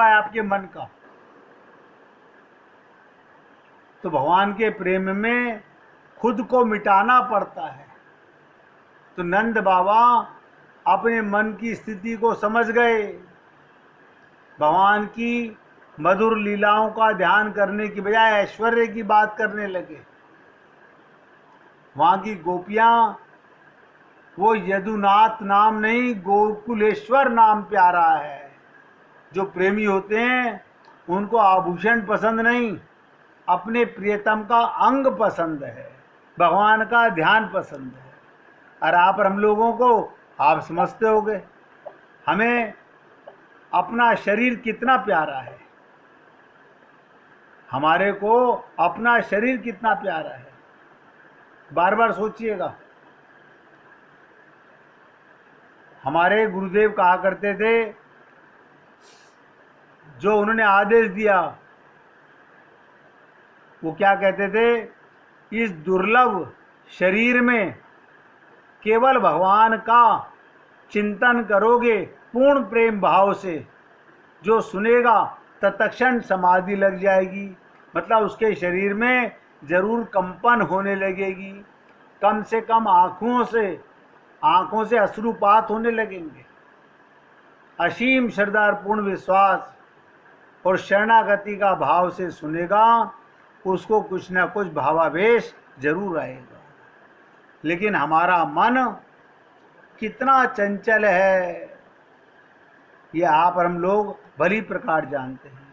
है आपके मन का। तो भगवान के प्रेम में खुद को मिटाना पड़ता है। तो नंद बाबा अपने मन की स्थिति को समझ गए, भगवान की मधुर लीलाओं का ध्यान करने की बजाय ऐश्वर्य की बात करने लगे। वहाँ की गोपियाँ, वो यदुनाथ नाम नहीं, गोकुलेश्वर नाम प्यारा है। जो प्रेमी होते हैं उनको आभूषण पसंद नहीं, अपने प्रियतम का अंग पसंद है, भगवान का ध्यान पसंद है। और आप और हम लोगों को आप समझते होगे हमें अपना शरीर कितना प्यारा है, हमारे को अपना शरीर कितना प्यारा है। बार बार सोचिएगा। हमारे गुरुदेव कहा करते थे, जो उन्होंने आदेश दिया वो क्या कहते थे, इस दुर्लभ शरीर में केवल भगवान का चिंतन करोगे पूर्ण प्रेम भाव से, जो सुनेगा तत्क्षण समाधि लग जाएगी। मतलब उसके शरीर में जरूर कंपन होने लगेगी, कम से कम आँखों से अश्रुपात होने लगेंगे। असीम श्रद्धा, पूर्ण विश्वास और शरणागति का भाव से सुनेगा, उसको कुछ ना कुछ भावावेश जरूर आएगा। लेकिन हमारा मन कितना चंचल है, ये आप और हम लोग भली प्रकार जानते हैं।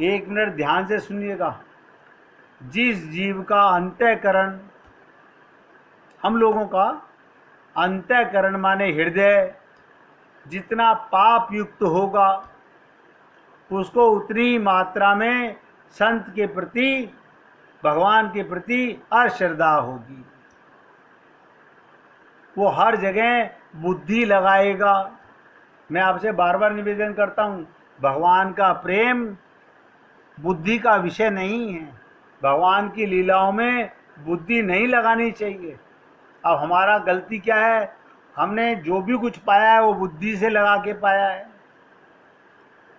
एक मिनट ध्यान से सुनिएगा। जिस जीव का अंतःकरण, हम लोगों का अंतःकरण माने हृदय, जितना पाप युक्त होगा उसको उतनी मात्रा में संत के प्रति, भगवान के प्रति अश्रद्धा होगी। वो हर जगह बुद्धि लगाएगा। मैं आपसे बार बार निवेदन करता हूँ, भगवान का प्रेम बुद्धि का विषय नहीं है। भगवान की लीलाओं में बुद्धि नहीं लगानी चाहिए। अब हमारा गलती क्या है, हमने जो भी कुछ पाया है वो बुद्धि से लगा के पाया है।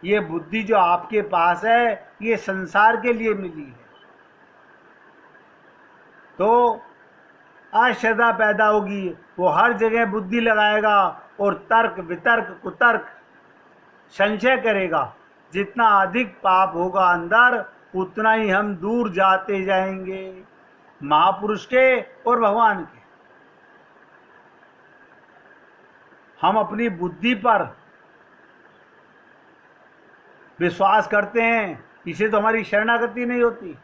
ये बुद्धि जो आपके पास है ये संसार के लिए मिली है। तो अश्रद्धा पैदा होगी, वो हर जगह बुद्धि लगाएगा और तर्क वितर्क कुतर्क संशय करेगा। जितना अधिक पाप होगा अंदर, उतना ही हम दूर जाते जाएंगे महापुरुष के और भगवान के। हम अपनी बुद्धि पर विश्वास करते हैं, इसे तो हमारी शरणागति नहीं होती।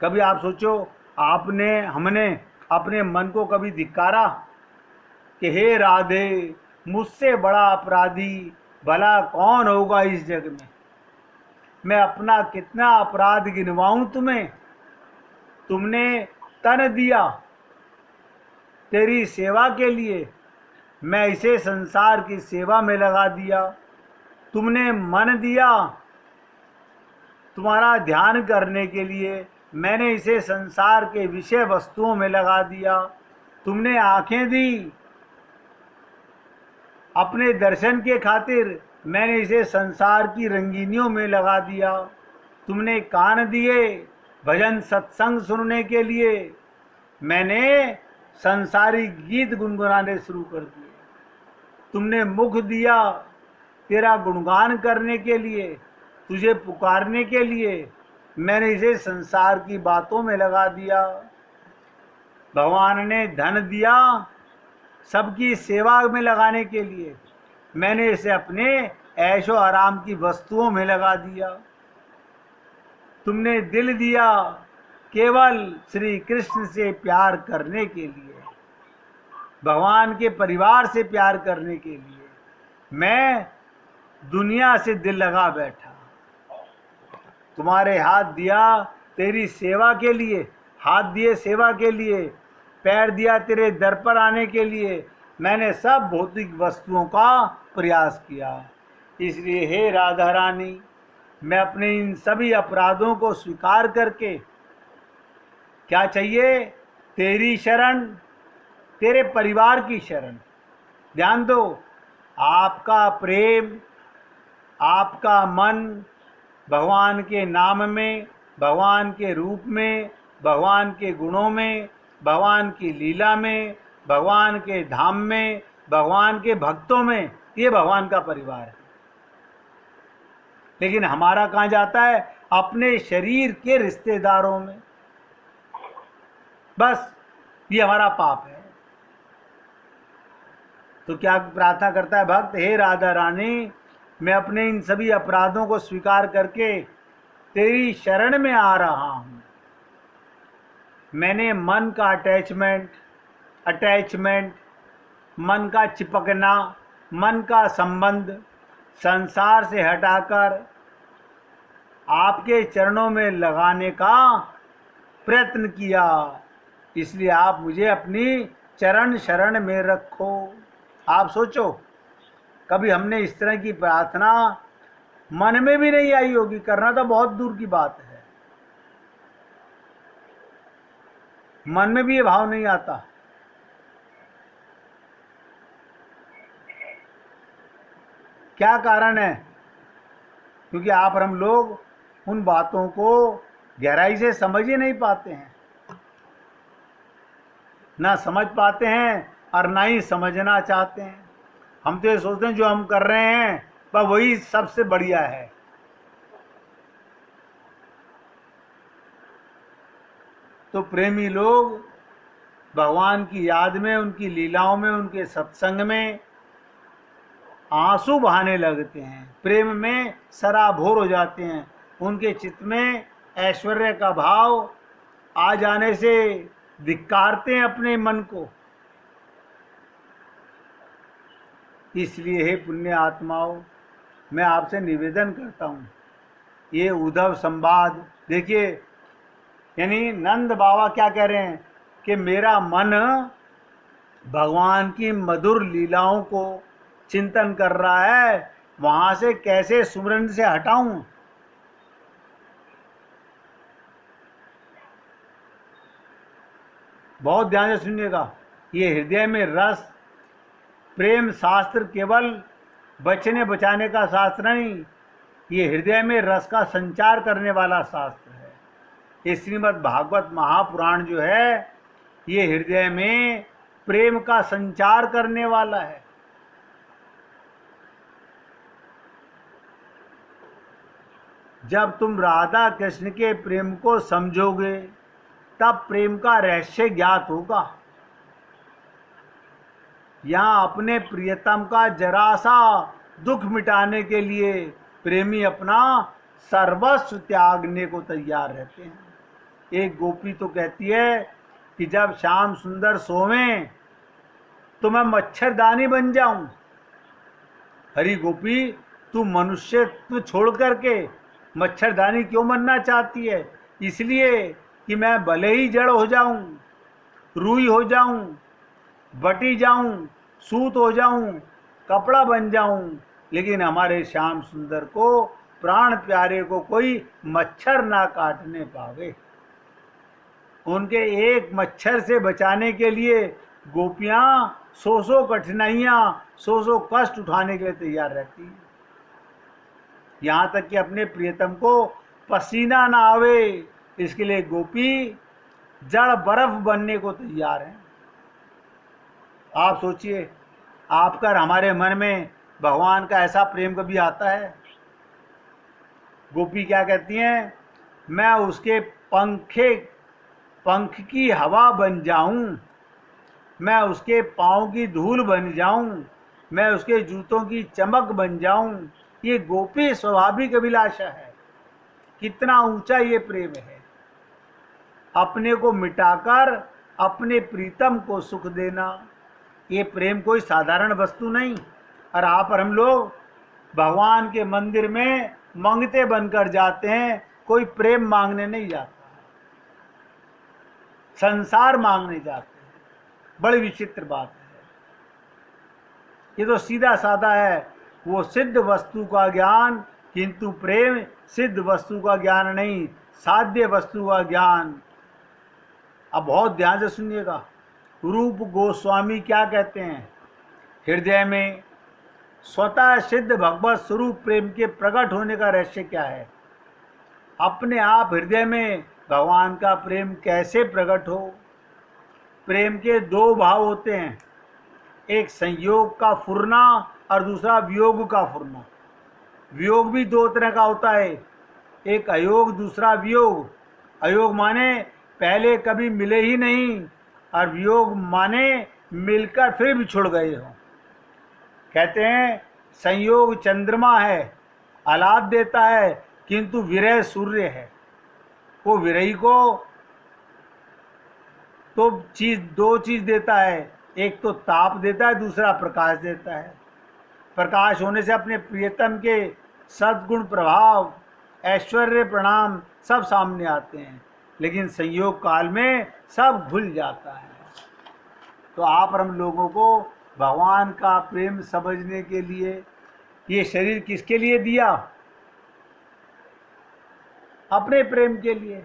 कभी आप सोचो, हमने अपने मन को कभी धिक्कारा कि हे राधे, मुझसे बड़ा अपराधी भला कौन होगा इस जग में, मैं अपना कितना अपराध गिनवाऊं तुम्हें। तुमने तन दिया तेरी सेवा के लिए, मैं इसे संसार की सेवा में लगा दिया। तुमने मन दिया तुम्हारा ध्यान करने के लिए, मैंने इसे संसार के विषय वस्तुओं में लगा दिया। तुमने आंखें दी अपने दर्शन के खातिर, मैंने इसे संसार की रंगीनियों में लगा दिया। तुमने कान दिए भजन सत्संग सुनने के लिए, मैंने संसारी गीत गुनगुनाने शुरू कर दिए। तुमने मुख दिया तेरा गुणगान करने के लिए, तुझे पुकारने के लिए, मैंने इसे संसार की बातों में लगा दिया। भगवान ने धन दिया सबकी सेवा में लगाने के लिए, मैंने इसे अपने ऐशो आराम की वस्तुओं में लगा दिया। तुमने दिल दिया केवल श्री कृष्ण से प्यार करने के लिए, भगवान के परिवार से प्यार करने के लिए, मैं दुनिया से दिल लगा बैठा। तुम्हारे हाथ दिया तेरी सेवा के लिए, हाथ दिए सेवा के लिए, पैर दिया तेरे दर पर आने के लिए, मैंने सब भौतिक वस्तुओं का प्रयास किया। इसलिए हे राधा रानी, मैं अपने इन सभी अपराधों को स्वीकार करके, क्या चाहिए, तेरी शरण, तेरे परिवार की शरण, ध्यान दो, आपका प्रेम, आपका मन भगवान के नाम में, भगवान के रूप में, भगवान के गुणों में, भगवान की लीला में, भगवान के धाम में, भगवान के भक्तों में, ये भगवान का परिवार है। लेकिन हमारा कहाँ जाता है? अपने शरीर के रिश्तेदारों में। बस ये हमारा पाप है। तो क्या प्रार्थना करता है भक्त? हे राधा रानी, मैं अपने इन सभी अपराधों को स्वीकार करके तेरी शरण में आ रहा हूं। मैंने मन का अटैचमेंट, मन का चिपकना, मन का संबंध संसार से हटाकर आपके चरणों में लगाने का प्रयत्न किया, इसलिए आप मुझे अपनी चरण शरण में रखो। आप सोचो, कभी हमने इस तरह की प्रार्थना मन में भी नहीं आई होगी, करना तो बहुत दूर की बात है। मन में भी ये भाव नहीं आता। क्या कारण है? क्योंकि आप और हम लोग उन बातों को गहराई से समझ ही नहीं पाते हैं, ना समझ पाते हैं और ना ही समझना चाहते हैं। हम तो ये सोचते हैं जो हम कर रहे हैं पर वही सबसे बढ़िया है। तो प्रेमी लोग भगवान की याद में, उनकी लीलाओं में, उनके सत्संग में आंसू बहाने लगते हैं, प्रेम में सराबोर हो जाते हैं। उनके चित्त में ऐश्वर्य का भाव आ जाने से धिक्कारते हैं अपने मन को। इसलिए हे पुण्य आत्माओं, मैं आपसे निवेदन करता हूँ, ये उद्धव संवाद देखिए, यानी नंद बाबा क्या कह रहे हैं कि मेरा मन भगवान की मधुर लीलाओं को चिंतन कर रहा है, वहां से कैसे सुमरन से हटाऊं। बहुत ध्यान से सुनिएगा, ये हृदय में रस प्रेम शास्त्र केवल बचने बचाने का शास्त्र नहीं, ये हृदय में रस का संचार करने वाला शास्त्र है। ये श्रीमद् भागवत महापुराण जो है, ये हृदय में प्रेम का संचार करने वाला है। जब तुम राधा कृष्ण के प्रेम को समझोगे तब प्रेम का रहस्य ज्ञात होगा। यहाँ अपने प्रियतम का जरा सा दुख मिटाने के लिए प्रेमी अपना सर्वस्व त्यागने को तैयार रहते हैं। एक गोपी तो कहती है कि जब श्याम सुंदर सोवें तो मैं मच्छरदानी बन जाऊं। हरी गोपी, तू मनुष्यत्व छोड़ करके मच्छरदानी क्यों बनना चाहती है? इसलिए कि मैं भले ही जड़ हो जाऊं, रुई हो जाऊं, बटी जाऊं, सूत हो जाऊं, कपड़ा बन जाऊं, लेकिन हमारे श्याम सुंदर को, प्राण प्यारे को कोई मच्छर ना काटने पावे। उनके एक मच्छर से बचाने के लिए गोपियां सौ कठिनाइयां, सौ कष्ट उठाने के लिए तैयार रहती हैं। यहाँ तक कि अपने प्रियतम को पसीना ना आवे, इसके लिए गोपी जड़ बर्फ बनने को तैयार है। आप सोचिए, आपका हमारे मन में भगवान का ऐसा प्रेम कभी आता है? गोपी क्या कहती हैं? मैं उसके पंख की हवा बन जाऊं, मैं उसके पाँव की धूल बन जाऊं, मैं उसके जूतों की चमक बन जाऊं। ये गोपी स्वाभाविक अभिलाषा है। कितना ऊंचा ये प्रेम है, अपने को मिटाकर अपने प्रीतम को सुख देना। ये प्रेम कोई साधारण वस्तु नहीं। और आप और हम लोग भगवान के मंदिर में मंगते बनकर जाते हैं, कोई प्रेम मांगने नहीं जाता, संसार मांगने जाते हैं। बड़ी विचित्र बात है। ये तो सीधा साधा है, वो सिद्ध वस्तु का ज्ञान, किंतु प्रेम सिद्ध वस्तु का ज्ञान नहीं, साध्य वस्तु का ज्ञान। अब बहुत ध्यान से सुनिएगा, रूप गोस्वामी क्या कहते हैं? हृदय में स्वतः सिद्ध भगवत स्वरूप प्रेम के प्रकट होने का रहस्य क्या है? अपने आप हृदय में भगवान का प्रेम कैसे प्रकट हो? प्रेम के दो भाव होते हैं, एक संयोग का फुरना और दूसरा वियोग का फुरना। वियोग भी दो तरह का होता है, एक अयोग दूसरा वियोग। अयोग माने पहले कभी मिले ही नहीं, और वियोग माने मिलकर फिर भी छुड़ गए हो। कहते हैं संयोग चंद्रमा है, आह्लाद देता है, किंतु विरह सूर्य है। वो विरही को तो दो चीज देता है, एक तो ताप देता है, दूसरा प्रकाश देता है। प्रकाश होने से अपने प्रियतम के सद्गुण प्रभाव, ऐश्वर्य, प्रणाम सब सामने आते हैं, लेकिन संयोग काल में सब भूल जाता है। तो आप हम लोगों को भगवान का प्रेम समझने के लिए ये शरीर किसके लिए दिया? अपने प्रेम के लिए।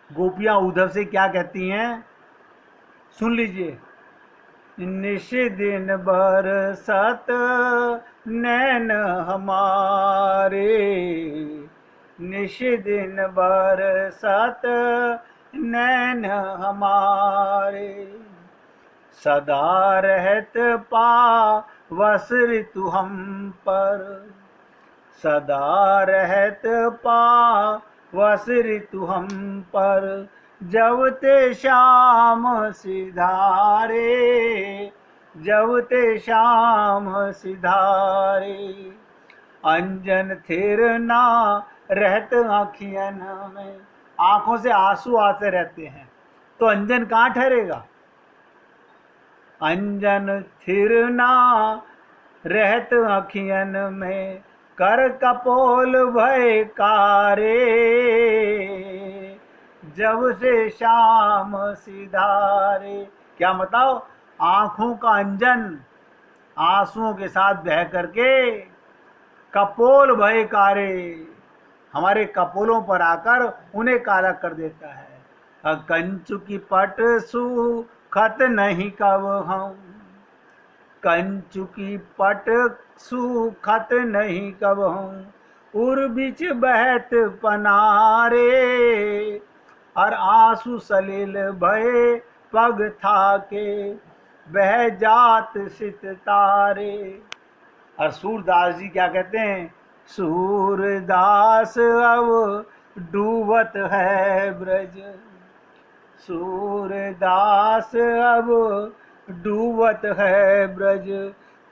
गोपियां उद्धव से क्या कहती हैं, सुन लीजिए। निश दिन बरसत नैन हमारे, निश दिन बरसत नैन हमारे, सदा रहत पावस ऋतु हम पर, सदा रहत पावस ऋतु हम पर, जब ते श्याम सिधारे, जब ते श्याम सिधारे, अंजन थिर ना रहत आँखियन में, आंखों से आंसू आते रहते हैं, तो अंजन कहाँ ठहरेगा? अंजन थिर ना रहत आँखियन में, कर कपोल भय कारे, जब से शाम सिधारे। क्या बताओ, आंखों का अंजन आंसुओं के साथ बह करके कपोल भय कारे, हमारे कपोलों पर आकर उन्हें काला कर देता है। कंचु की पट सुखत नहीं कब हम, कंचु की पट सुखत नहीं कब हम, उर बिच बहत पनारे, और आंसू सलिल भय पग थाके, बह जात सित तारे। और सूरदास जी क्या कहते हैं, सूरदास अब डूबत है ब्रज, सूरदास अब डूबत है ब्रज,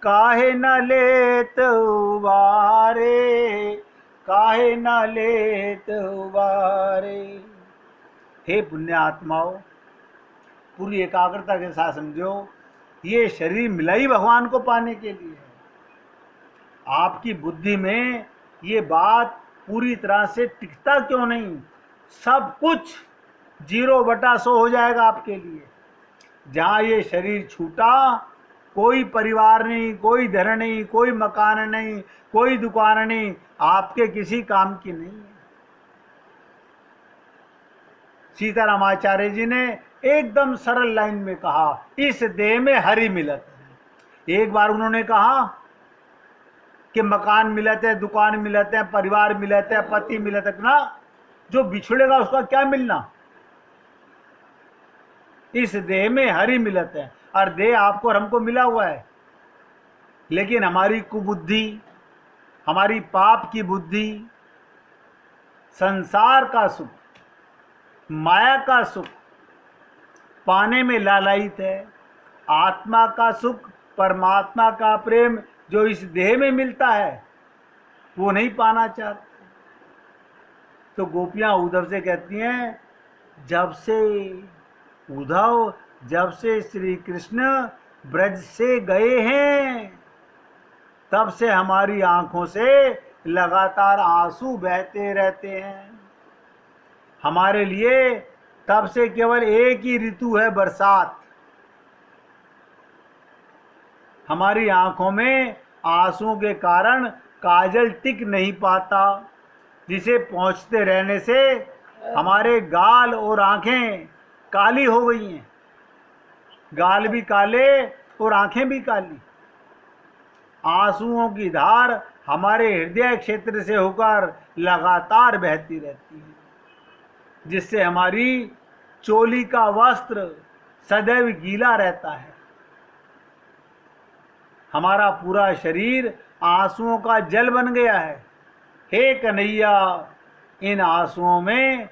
काहे न लेत उबारे, काहे न लेत उबारे। हे पुण्य आत्माओं, पूरी एकाग्रता के साथ समझो, ये शरीर मिला ही भगवान को पाने के लिए है। आपकी बुद्धि में ये बात पूरी तरह से टिकता क्यों नहीं? सब कुछ 0/100 हो जाएगा आपके लिए। जहाँ ये शरीर छूटा, कोई परिवार नहीं, कोई धन नहीं, कोई मकान नहीं, कोई दुकान नहीं, आपके किसी काम की नहीं है। सीतारामाचार्य जी ने एकदम सरल लाइन में कहा, इस देह में हरि मिलत है। एक बार उन्होंने कहा कि मकान मिलत है, दुकान मिलत है, परिवार मिलत है, पति मिलत है ना, जो बिछड़ेगा उसका क्या मिलना? इस देह में हरि मिलत है, और देह आपको और हमको मिला हुआ है, लेकिन हमारी कुबुद्धि, हमारी पाप की बुद्धि संसार का सुख, माया का सुख पाने में लालायित है। आत्मा का सुख, परमात्मा का प्रेम जो इस देह में मिलता है, वो नहीं पाना चाहते। तो गोपियां उद्धव से कहती हैं, जब से उद्धव, जब से श्री कृष्ण ब्रज से गए हैं, तब से हमारी आंखों से लगातार आंसू बहते रहते हैं। हमारे लिए तब से केवल एक ही ऋतु है, बरसात। हमारी आंखों में आंसुओं के कारण काजल टिक नहीं पाता, जिसे पहुंचते रहने से हमारे गाल और आंखें काली हो गई हैं। गाल भी काले और आंखें भी काली। आंसुओं की धार हमारे हृदय क्षेत्र से होकर लगातार बहती रहती है, जिससे हमारी चोली का वस्त्र सदैव गीला रहता है। हमारा पूरा शरीर आंसुओं का जल बन गया है। हे कन्हैया, इन आंसुओं में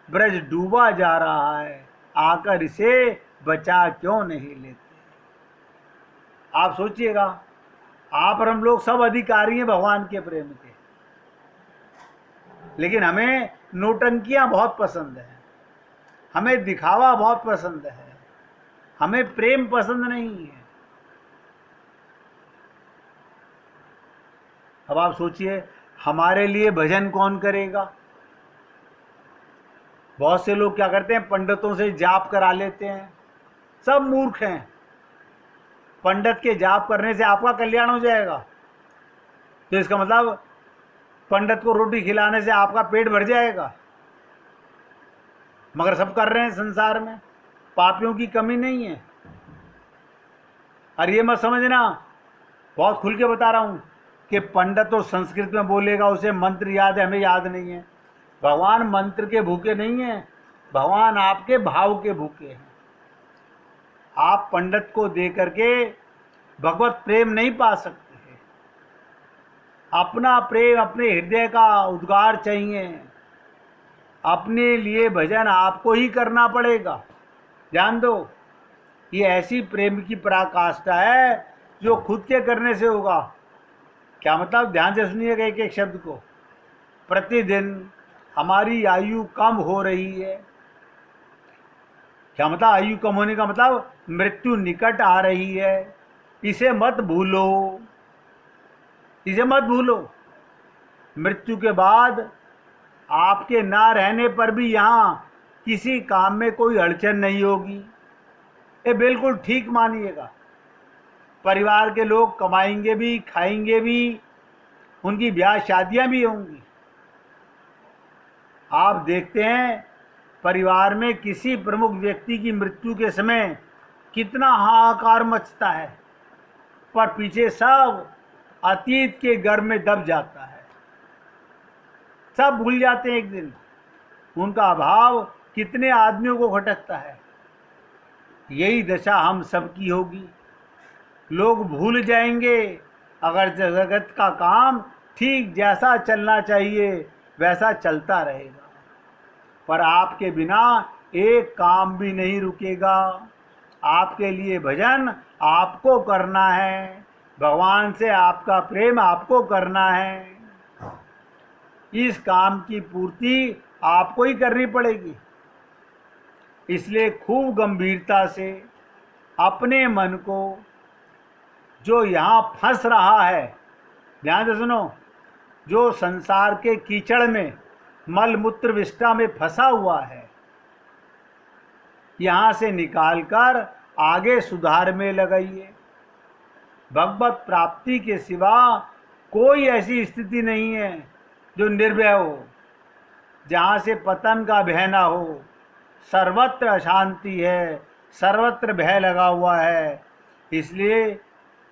ब्रज डूबा जा रहा है, आकर इसे बचा क्यों नहीं लेते। आप सोचिएगा, आप और हम लोग सब अधिकारी हैं भगवान के प्रेम के, लेकिन हमें नौटंकियां बहुत पसंद है, हमें दिखावा बहुत पसंद है, हमें प्रेम पसंद नहीं है। अब आप सोचिए, हमारे लिए भजन कौन करेगा। बहुत से लोग क्या करते हैं, पंडितों से जाप करा लेते हैं। सब मूर्ख हैं। पंडित के जाप करने से आपका कल्याण हो जाएगा, तो इसका मतलब पंडित को रोटी खिलाने से आपका पेट भर जाएगा। मगर सब कर रहे हैं संसार में, पापियों की कमी नहीं है। और ये मत समझना, बहुत खुल के बता रहा हूं कि पंडित तो संस्कृत में बोलेगा, उसे मंत्र याद है, हमें याद नहीं है। भगवान मंत्र के भूखे नहीं हैं, भगवान आपके भाव के भूखे हैं। आप पंडित को दे करके भगवत प्रेम नहीं पा सकते हैं। अपना प्रेम, अपने हृदय का उद्गार चाहिए। अपने लिए भजन आपको ही करना पड़ेगा। ध्यान दो, ये ऐसी प्रेम की पराकाष्ठा है जो खुद के करने से होगा। क्या मतलब, ध्यान से सुनिएगा एक एक शब्द को। प्रतिदिन हमारी आयु कम हो रही है। क्या मतलब, आयु कम होने का मतलब मृत्यु निकट आ रही है। इसे मत भूलो, इसे मत भूलो। मृत्यु के बाद आपके ना रहने पर भी यहाँ किसी काम में कोई अड़चन नहीं होगी, ये बिल्कुल ठीक मानिएगा। परिवार के लोग कमाएंगे भी, खाएंगे भी, उनकी ब्याह शादियां भी होंगी। आप देखते हैं परिवार में किसी प्रमुख व्यक्ति की मृत्यु के समय कितना हाहाकार मचता है, पर पीछे सब अतीत के गर्भ में दब जाता है। सब भूल जाते हैं एक दिन। उनका अभाव कितने आदमियों को खटकता है। यही दशा हम सबकी होगी। लोग भूल जाएंगे अगर जगत का काम ठीक जैसा चलना चाहिए वैसा चलता रहेगा, पर आपके बिना एक काम भी नहीं रुकेगा। आपके लिए भजन आपको करना है, भगवान से आपका प्रेम आपको करना है। इस काम की पूर्ति आपको ही करनी पड़ेगी। इसलिए खूब गंभीरता से अपने मन को, जो यहाँ फंस रहा है, ध्यान से सुनो, जो संसार के कीचड़ में, मल मूत्र विष्ठा में फंसा हुआ है, यहाँ से निकालकर आगे सुधार में लगाइए। भगवत प्राप्ति के सिवा कोई ऐसी स्थिति नहीं है जो निर्भय हो, जहाँ से पतन का भय ना हो। सर्वत्र अशांति है, सर्वत्र भय लगा हुआ है। इसलिए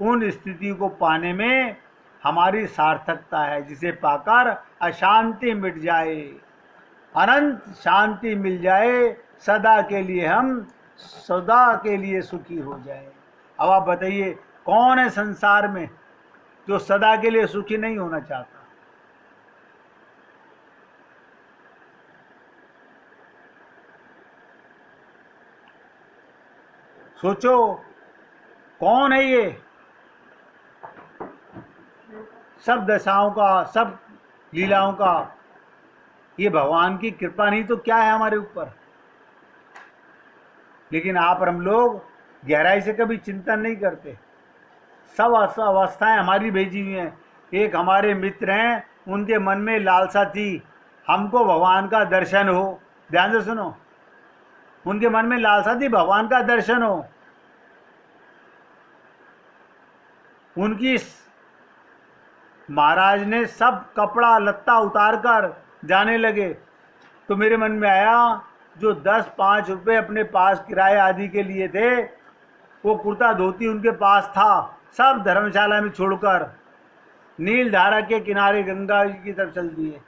उन स्थिति को पाने में हमारी सार्थकता है, जिसे पाकर अशांति मिट जाए, अनंत शांति मिल जाए, सदा के लिए हम सदा के लिए सुखी हो जाए। अब आप बताइए, कौन है संसार में जो सदा के लिए सुखी नहीं होना चाहता? सोचो, कौन है ये? सब दशाओं का, सब लीलाओं का ये भगवान की कृपा नहीं तो क्या है हमारे ऊपर। लेकिन आप और हम लोग गहराई से कभी चिंतन नहीं करते। सब अवस्थाएं हमारी भेजी हुई हैं। एक हमारे मित्र हैं, उनके मन में लालसा थी हमको भगवान का दर्शन हो। ध्यान से सुनो, उनके मन में लालसा थी भगवान का दर्शन हो। उनकी महाराज ने सब कपड़ा लत्ता उतार कर जाने लगे, तो मेरे मन में आया, जो 10-5 रुपये अपने पास किराए आदि के लिए थे, वो कुर्ता धोती उनके पास था, सब धर्मशाला में छोड़कर नील धारा के किनारे गंगा जी की तरफ चल दिए।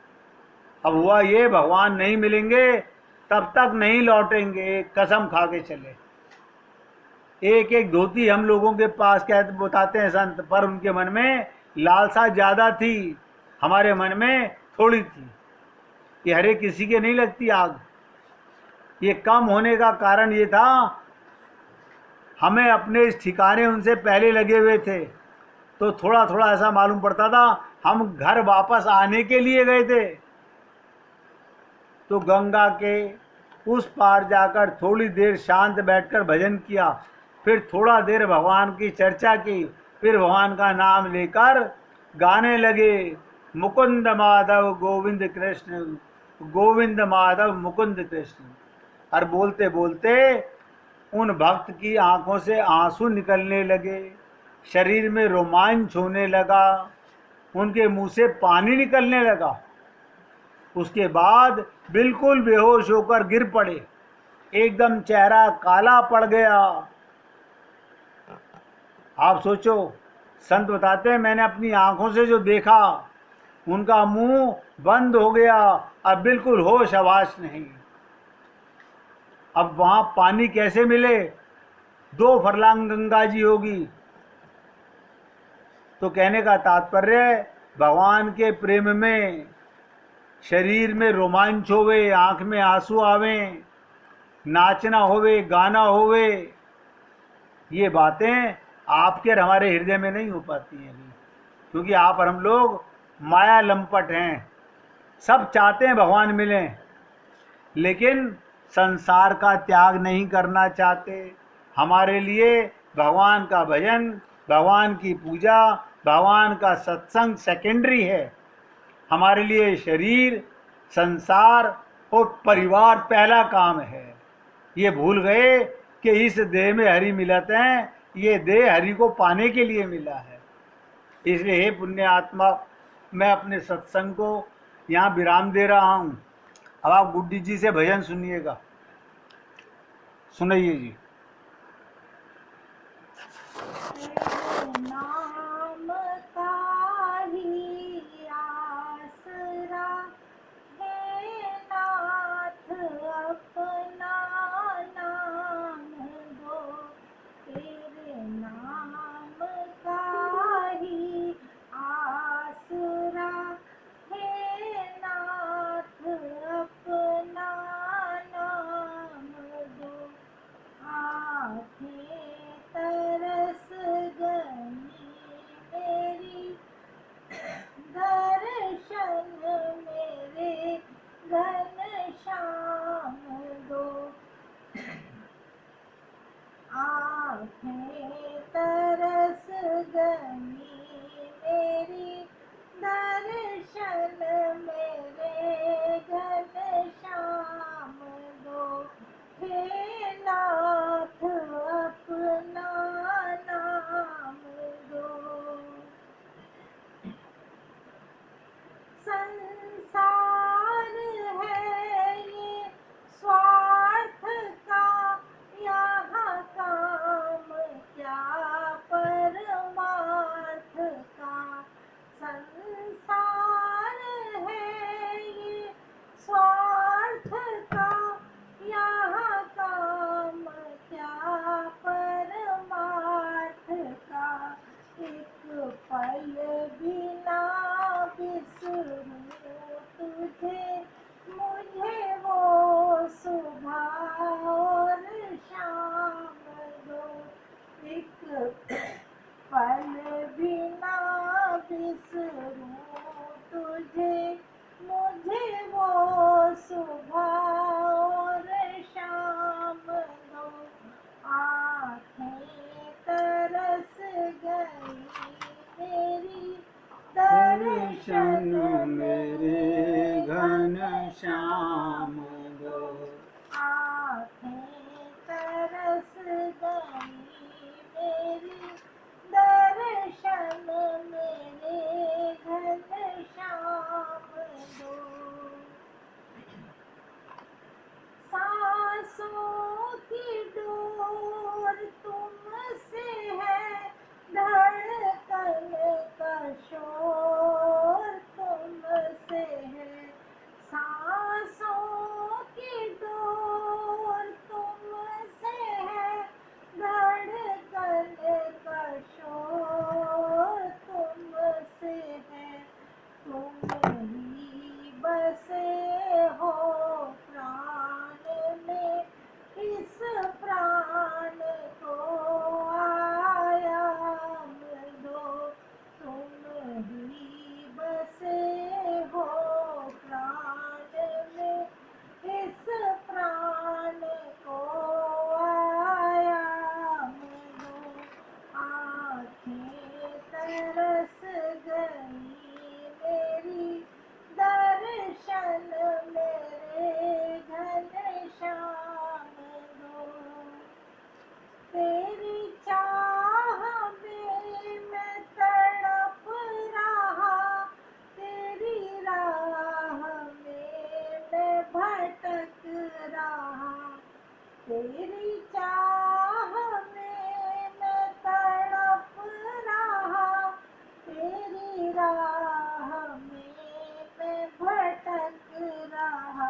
अब हुआ ये, भगवान नहीं मिलेंगे तब तक नहीं लौटेंगे, कसम खा के चले। एक एक धोती हम लोगों के पास कहते बताते हैं संत, पर उनके मन में लालसा ज्यादा थी, हमारे मन में थोड़ी थी। ये हरे किसी के नहीं लगती आग। ये कम होने का कारण ये था, हमें अपने इस ठिकाने उनसे पहले लगे हुए थे, तो थोड़ा थोड़ा ऐसा मालूम पड़ता था हम घर वापस आने के लिए गए थे। तो गंगा के उस पार जाकर थोड़ी देर शांत बैठकर भजन किया, फिर थोड़ा देर भगवान की चर्चा की, फिर भगवान का नाम लेकर गाने लगे, मुकुंद माधव गोविंद कृष्ण, गोविंद माधव मुकुंद कृष्ण। और बोलते बोलते उन भक्त की आंखों से आंसू निकलने लगे, शरीर में रोमांच होने लगा, उनके मुंह से पानी निकलने लगा। उसके बाद बिल्कुल बेहोश होकर गिर पड़े, एकदम चेहरा काला पड़ गया। आप सोचो, संत बताते हैं मैंने अपनी आंखों से जो देखा, उनका मुंह बंद हो गया, अब बिल्कुल होश आवाज नहीं। अब वहां पानी कैसे मिले? 2 फरलांग गंगा जी होगी। तो कहने का तात्पर्य, भगवान के प्रेम में शरीर में रोमांच होवे, आंख में आंसू आवे, नाचना होवे, गाना होवे, ये बातें आपके और हमारे हृदय में नहीं हो पाती हैं अभी, क्योंकि आप और हम लोग माया लंपट हैं। सब चाहते हैं भगवान मिलें, लेकिन संसार का त्याग नहीं करना चाहते। हमारे लिए भगवान का भजन, भगवान की पूजा, भगवान का सत्संग सेकेंडरी है। हमारे लिए शरीर, संसार और परिवार पहला काम है। ये भूल गए कि इस देह में हरि मिलत हैं, ये देह हरि को पाने के लिए मिला है। इसलिए हे पुण्य आत्मा, मैं अपने सत्संग को यहाँ विराम दे रहा हूँ। अब आप गुड्डी जी से भजन सुनिएगा, सुनाइए जी। नाम का ही आसरा है नाथ, अपना नाम दो, तेरे नाम का ही आसरा है नाथ, अपना नाम दो। आँखें तरस गई मेरी, दर्शन मेरे घनश्याम दो। आँखें तरस गई मेरी, दर्शन मेरे घनश्याम दो। हे नाथ, अपना नाम दो। संसार है ये स्वार्थ का, यहाँ काम क्या परमार्थ का। संसार है ये स्वार्थ का, यहाँ काम क्या परमार्थ का। एक पल भी ना बिसरूं तुझे, मुझे वो सुबह और शाम दो। एक पल भी ना बिसरूं तुझे, मुझे वो सुबह और शाम दो। आँखें तरस गई मेरी, दर्शन मेरे घनश्याम दो। आँखें तरस गई मेरी, दर्शन मेरे घनश्याम दो। सांसों की डोर तुम तरस गई मेरी दर्शन मेरे घनश्याम दो। तेरी चाह में मैं तड़प रहा, तेरी राह में मैं भटक रहा। तेरी चाह में मैं तड़प रहा, तेरी राह में मैं भटक रहा।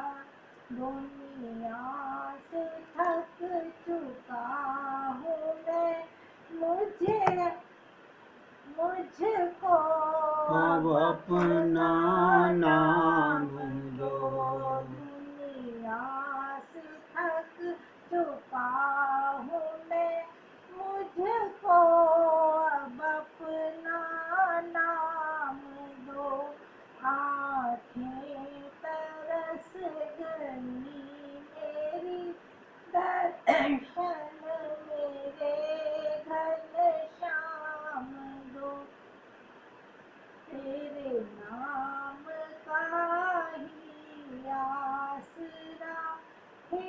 दुनिया से थक चुका हूँ मैं, मुझको अब अपना नाम दो। दुनिया से थक चुका हूँ मैं, मुझको अब अपना नाम दो। आँखें तरस गई मेरी दर्शन मेरे घनश्याम दो। तेरे नाम का ही आसरा, हे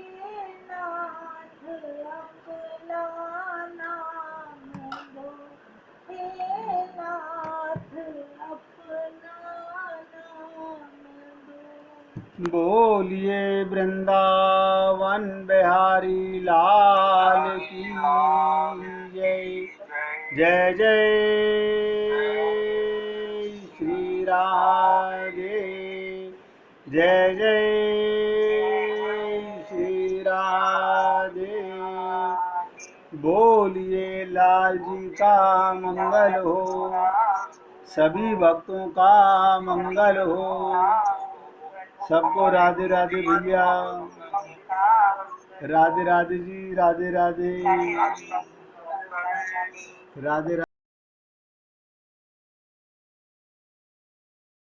नाथ अपना नाम दो। हे नाथ अपना नाम दो। बोलिए वृंदावन बिहारी लाल की जय। जय जय श्री राधे। जय जय श्री राधे। बोलिए लाल जी का मंगल हो, सभी भक्तों का मंगल हो। सबको राधे राधे भैया। राधे राधे जी। राधे राधे। राधे राधे।